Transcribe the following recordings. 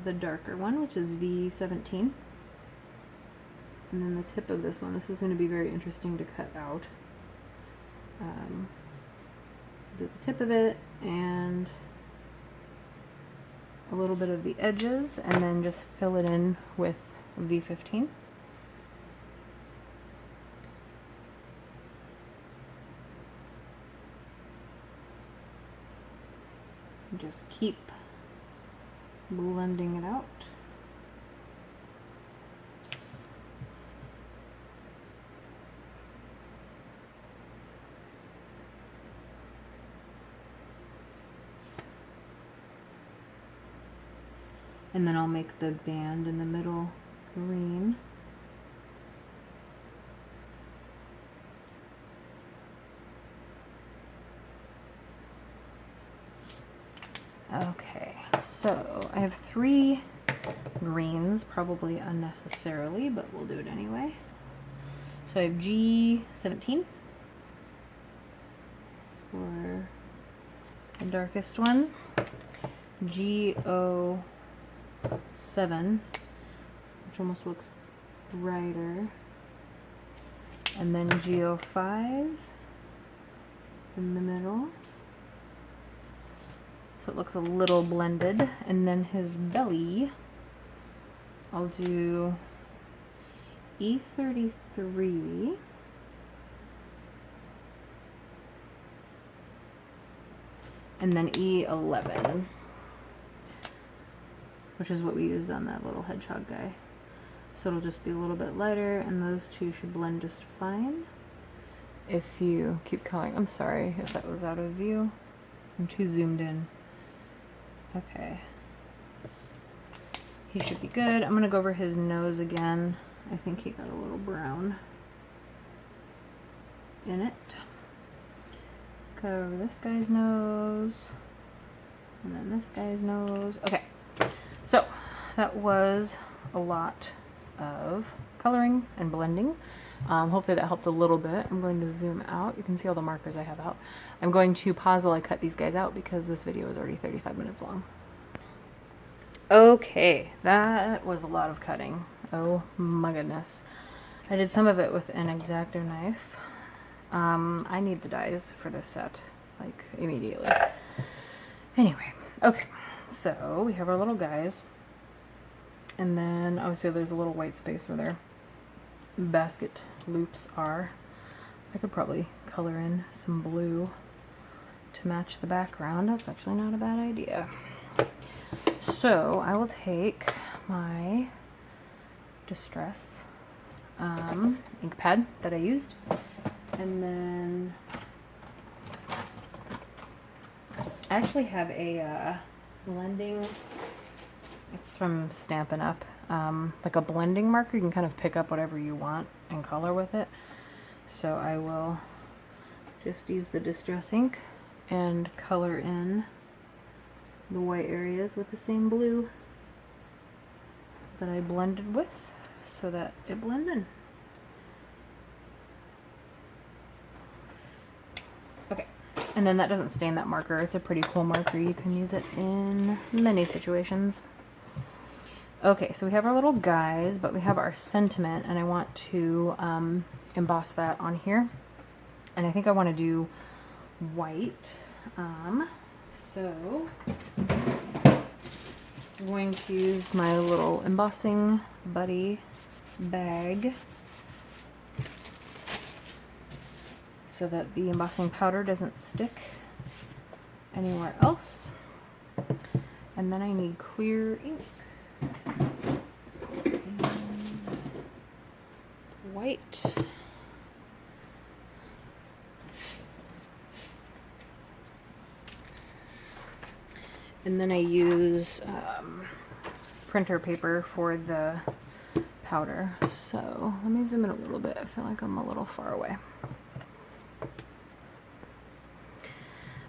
the darker one, which is V17. And then the tip of this one, this is going to be very interesting to cut out. Do the tip of it and a little bit of the edges, and then just fill it in with V15. Just keep blending it out. And then I'll make the band in the middle green. Okay, so I have 3 greens, probably unnecessarily, but we'll do it anyway. So I have G17 for the darkest one, GO7, which almost looks brighter, and then GO5 in the middle, so it looks a little blended. And then his belly, I'll do E33, and then E11, which is what we used on that little hedgehog guy. So it'll just be a little bit lighter, and those two should blend just fine. If you keep coloring, I'm sorry if that was out of view. I'm too zoomed in. Okay. He should be good. I'm gonna go over his nose again. I think he got a little brown in it. Go over this guy's nose, and then this guy's nose. Okay, so that was a lot of coloring and blending. Hopefully that helped a little bit. I'm going to zoom out. You can see all the markers I have out. I'm going to pause while I cut these guys out because this video is already 35 minutes long. Okay, that was a lot of cutting. Oh my goodness. I did some of it with an X-Acto knife. I need the dies for this set, like, immediately. Anyway, okay, so we have our little guys, and then obviously there's a little white space where their basket loops are. I could probably color in some blue to match the background. That's actually not a bad idea. So I will take my Distress ink pad that I used, and then I actually have a blending, it's from Stampin' Up, like a blending marker. You can kind of pick up whatever you want and color with it. So I will just use the Distress ink and color in the white areas with the same blue that I blended with, so that it blends in. Okay, and then that doesn't stain that marker. It's a pretty cool marker. You can use it in many situations. Okay, so we have our little guys, but we have our sentiment, and I want to emboss that on here. And I think I want to do white. So I'm going to use my little embossing buddy bag so that the embossing powder doesn't stick anywhere else. And then I need clear ink. And white. And then I use printer paper for the powder. So let me zoom in a little bit. I feel like I'm a little far away.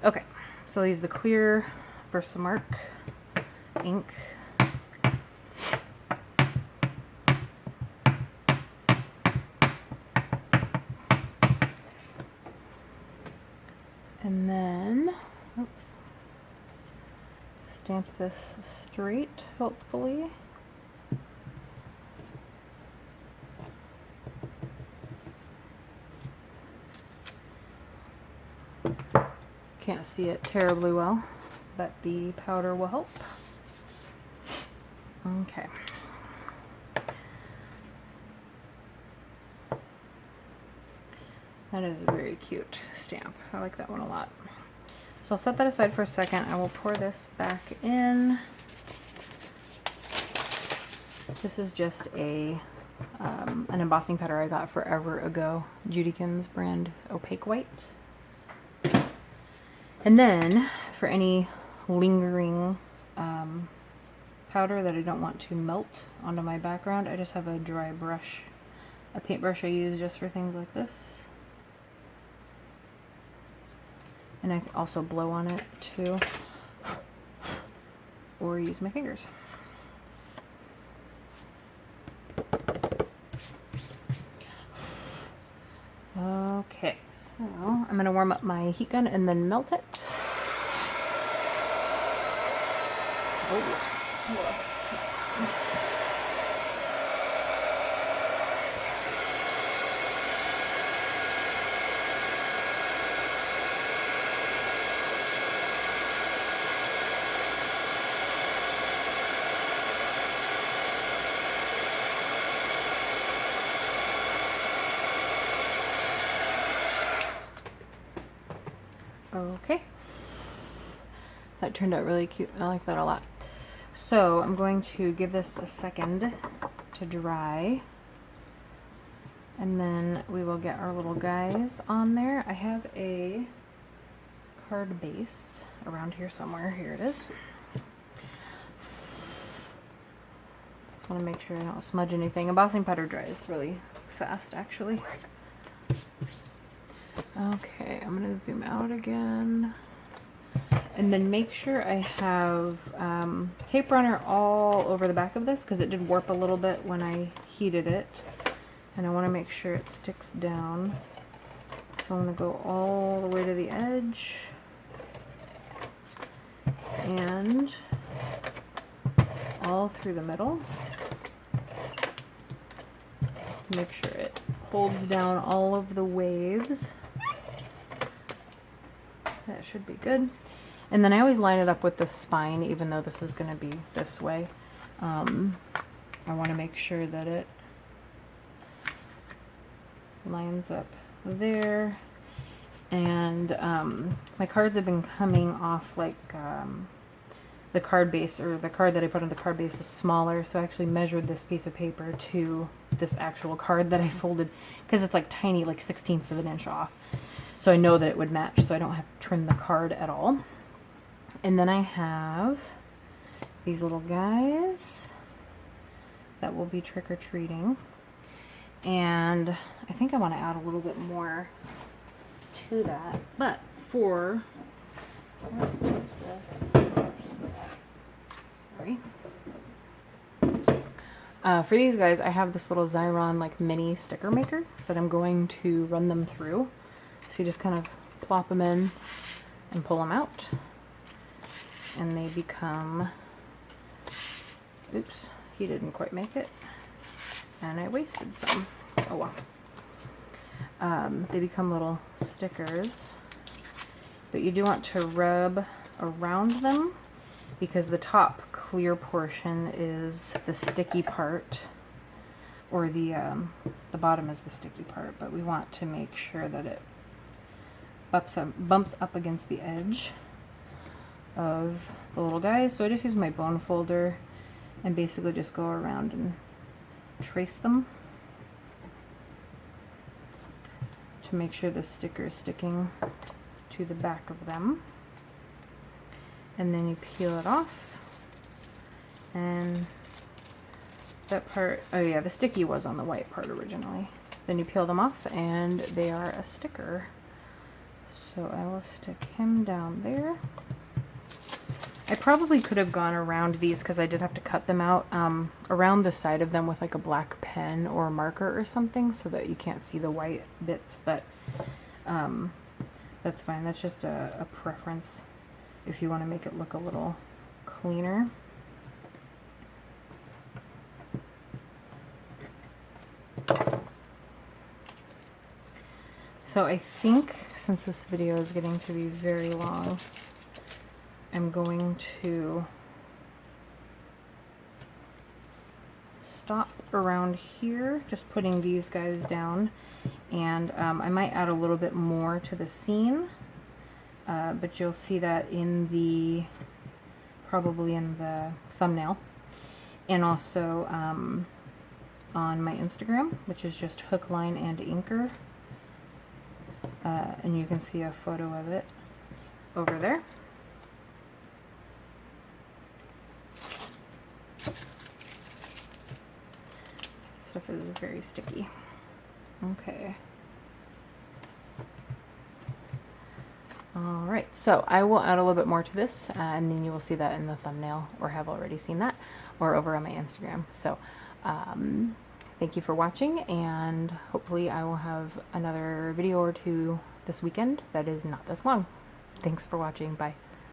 Okay, so I'll use the clear Versamark ink. And then, oops, stamp this straight, hopefully. Can't see it terribly well, but the powder will help. Okay. That is a very cute stamp. I like that one a lot. So I'll set that aside for a second. I will pour this back in. This is just an embossing powder I got forever ago. Judykins brand Opaque White. And then for any lingering powder that I don't want to melt onto my background, I just have a dry brush, a paintbrush I use just for things like this. And I can also blow on it too, or use my fingers. Okay, so I'm going to warm up my heat gun and then melt it. Oh. Okay, that turned out really cute. I like that a lot. So I'm going to give this a second to dry, and then we will get our little guys on there. I have a card base around here somewhere. Here it is. I want to make sure I don't smudge anything. Embossing powder dries really fast, actually. Okay, I'm going to zoom out again. And then make sure I have tape runner all over the back of this, because it did warp a little bit when I heated it. And I want to make sure it sticks down. So I'm going to go all the way to the edge. And all through the middle. To make sure it holds down all of the waves. That should be good. And then I always line it up with the spine, even though this is going to be this way. I want to make sure that it lines up there. And my cards have been coming off like the card base, or the card that I put on the card base was smaller, so I actually measured this piece of paper to this actual card that I folded, because it's like tiny, like 1/16 of an inch off. So I know that it would match, so I don't have to trim the card at all. And then I have these little guys that will be trick-or-treating. And I think I want to add a little bit more to that. But for... what is this? Sorry. For these guys, I have this little Xyron like mini sticker maker that I'm going to run them through. So you just kind of plop them in and pull them out, and they become, oops, he didn't quite make it, and I wasted some. Oh well. They become little stickers, but you do want to rub around them, because the top clear portion is the sticky part, or the bottom is the sticky part, but we want to make sure that it bumps up against the edge of the little guys. So I just use my bone folder and basically just go around and trace them to make sure the sticker is sticking to the back of them. And then you peel it off, and that part, oh yeah, the sticky was on the white part originally. Then you peel them off and they are a sticker. So I will stick him down there. I probably could have gone around these, because I did have to cut them out, around the side of them with like a black pen or a marker or something, so that you can't see the white bits, but that's fine. That's just a preference if you want to make it look a little cleaner. So I think, since this video is getting to be very long, I'm going to stop around here, just putting these guys down, and I might add a little bit more to the scene, but you'll see that in the, probably in the thumbnail, and also on my Instagram, which is just Hook, Line, and Inker. And you can see a photo of it over there. Stuff is very sticky. Okay. Alright, so I will add a little bit more to this, and then you will see that in the thumbnail, or have already seen that, or over on my Instagram. So, thank you for watching, and hopefully I will have another video or two this weekend that is not this long. Thanks for watching. Bye.